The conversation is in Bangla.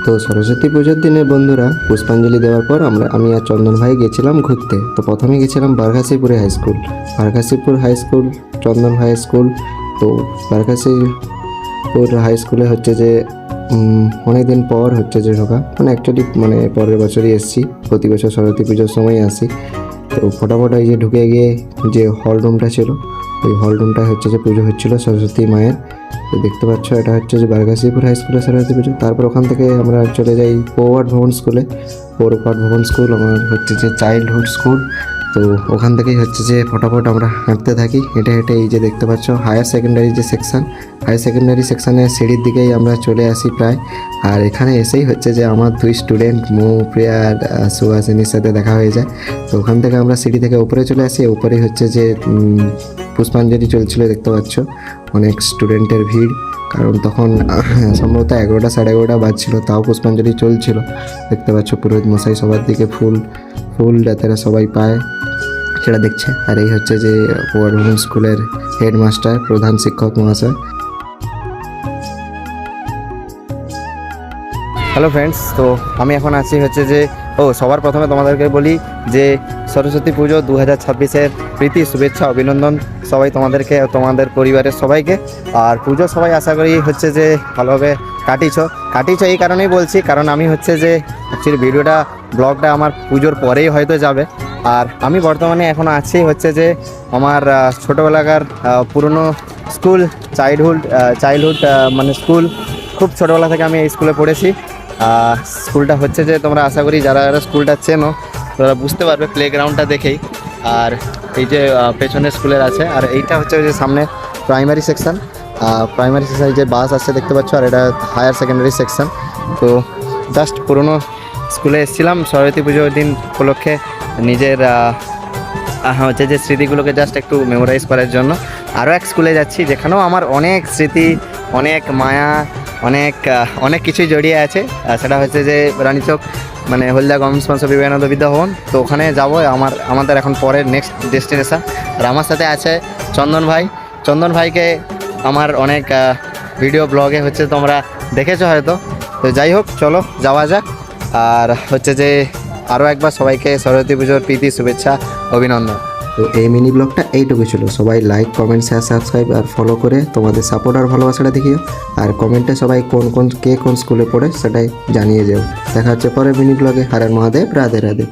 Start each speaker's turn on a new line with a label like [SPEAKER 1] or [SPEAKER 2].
[SPEAKER 1] তো সরস্বতী পুজোর দিনে বন্ধুরা পুষ্পাঞ্জলি দেওয়ার পর আমি আর চন্দন ভাই গেছিলাম ঘুরতে। তো প্রথমে গেছিলাম বারঘাসিপুরে হাই স্কুল, বারঘাসিপুর হাই স্কুল, চন্দন ভাই স্কুল। তো বারঘাসিপুর হাই স্কুলে হচ্ছে যে অনেক দিন পর হচ্ছে যে ঢোকা, মানে অ্যাকচুয়ালি মানে পরের বছরই এসেছি, প্রতি বছর সরস্বতী পুজোর সময় আসি। তো ফটাফট এই যে ঢুকে গিয়ে যে হল রুমটা ছিল, ওই হল রুমটায় হচ্ছে যে পুজো হচ্ছিলো সরস্বতী মায়ের। তো দেখতে পাচ্ছ এটা হচ্ছে যে বারঘাসিপুর হাই স্কুলে সরস্বতী পুজো। তারপর ওখান থেকে আমরা চলে যাই পৌরপাট ভবন স্কুলে। পৌরপাট ভবন স্কুল আমার হচ্ছে যে চাইল্ডহুড স্কুল। তো ওখান থেকেই হচ্ছে যে ফটাফট আমরা হাঁটতে থাকি, হেঁটে হেঁটে এই যে দেখতে পাচ্ছ হায়ার সেকেন্ডারি যে সেকশন, হায়ার সেকেন্ডারি সেকশনের সিঁড়ির দিকেই আমরা চলে আসি প্রায়। আর এখানে এসেই হচ্ছে যে আমার দুই স্টুডেন্ট প্রিয়া আর সুহাসিনীর সাথে দেখা হয়ে যায়। তো ওখান থেকে আমরা সিঁড়ি থেকে উপরে চলে আসি। উপরেই হচ্ছে যে পুষ্পাঞ্জলি চলছিল, দেখতে পাচ্ছ অনেক স্টুডেন্টের ভিড়, কারণ তখন সম্ভবত 11টা 11:30 বাজছিল, তাও পুষ্পাঞ্জলি চলছিল। দেখতে পাচ্ছ পুরোহিত মশাই সবার দিকে ফুল যাতে সবাই পায় সেটা দেখছে। আর এই হচ্ছে যে পৌরভবন স্কুলের হেডমাস্টার, প্রধান শিক্ষক মহাশয়।
[SPEAKER 2] হ্যালো ফ্রেন্ডস, তো আমি এখন আছি হচ্ছে যে সবার প্রথমে তোমাদেরকে বলি যে সরস্বতী পুজো 2026-এর প্রীতি শুভেচ্ছা অভিনন্দন সবাই তোমাদেরকে, তোমাদের পরিবারের সবাইকে। আর পুজো সবাই আশা করি হচ্ছে যে ভালোভাবে কাটিয়েছ এই কারণেই বলছি, কারণ আমি হচ্ছে যে অ্যাকচুয়ালি ব্লগটা আমার পুজোর পরেই হয়তো যাবে। আর আমি বর্তমানে এখন আছি হচ্ছে যে আমার ছোটোবেলাকার পুরনো স্কুল, চাইল্ডহুড মানে স্কুল। খুব ছোটোবেলা থেকে আমি এই স্কুলে পড়েছি। স্কুলটা হচ্ছে যে তোমরা আশা করি যারা স্কুলটা চেনো তারা বুঝতে পারবে প্লেগ্রাউন্ডটা দেখেই। আর এই যে পেছনের স্কুলের আছে, আর এইটা হচ্ছে যে সামনে প্রাইমারি সেকশন, যে বাস আছে দেখতে পাচ্ছ, আর এটা হায়ার সেকেন্ডারি সেকশন। তো জাস্ট পুরনো স্কুলে এসেছিলাম সরস্বতী পুজোর দিন উপলক্ষে নিজের হচ্ছে যে স্মৃতিগুলোকে জাস্ট একটু মেমোরাইজ করার জন্য। আরও এক স্কুলে যাচ্ছি যেখানেও আমার অনেক স্মৃতি, অনেক মায়া, অনেক কিছুই জড়িয়ে আছে। সেটা হচ্ছে যে রানীচক, মানে হলদিয়া গভর্নমেন্ট স্পন্সর বিবেকানন্দ বিদ্যাভবন। তো ওখানে যাবো আমাদের এখন পরের নেক্সট ডেস্টিনেশন। আর আমার সাথে আছে চন্দন ভাইকে আমার অনেক ভিডিও ব্লগে হচ্ছে তোমরা দেখেছো হয়তো। তো যাই হোক, চলো যাওয়া যাক। আর হচ্ছে যে আরও একবার সবাইকে সরস্বতী পুজোর প্রীতি শুভেচ্ছা অভিনন্দন।
[SPEAKER 1] তো এই মিনি ব্লগটা এইটুকু ছিল। সবাই লাইক, কমেন্ট, শেয়ার, সাবস্ক্রাইব আর ফলো করে তোমাদের সাপোর্ট আর ভালোবাসাটা দেখিও। আর কমেন্টে সবাই কোন স্কুলে পড়ে সেটাই জানিয়ে যাও। দেখা হচ্ছে পরের মিনি ব্লগে। হর হর মহাদেব, রাধে রাধে।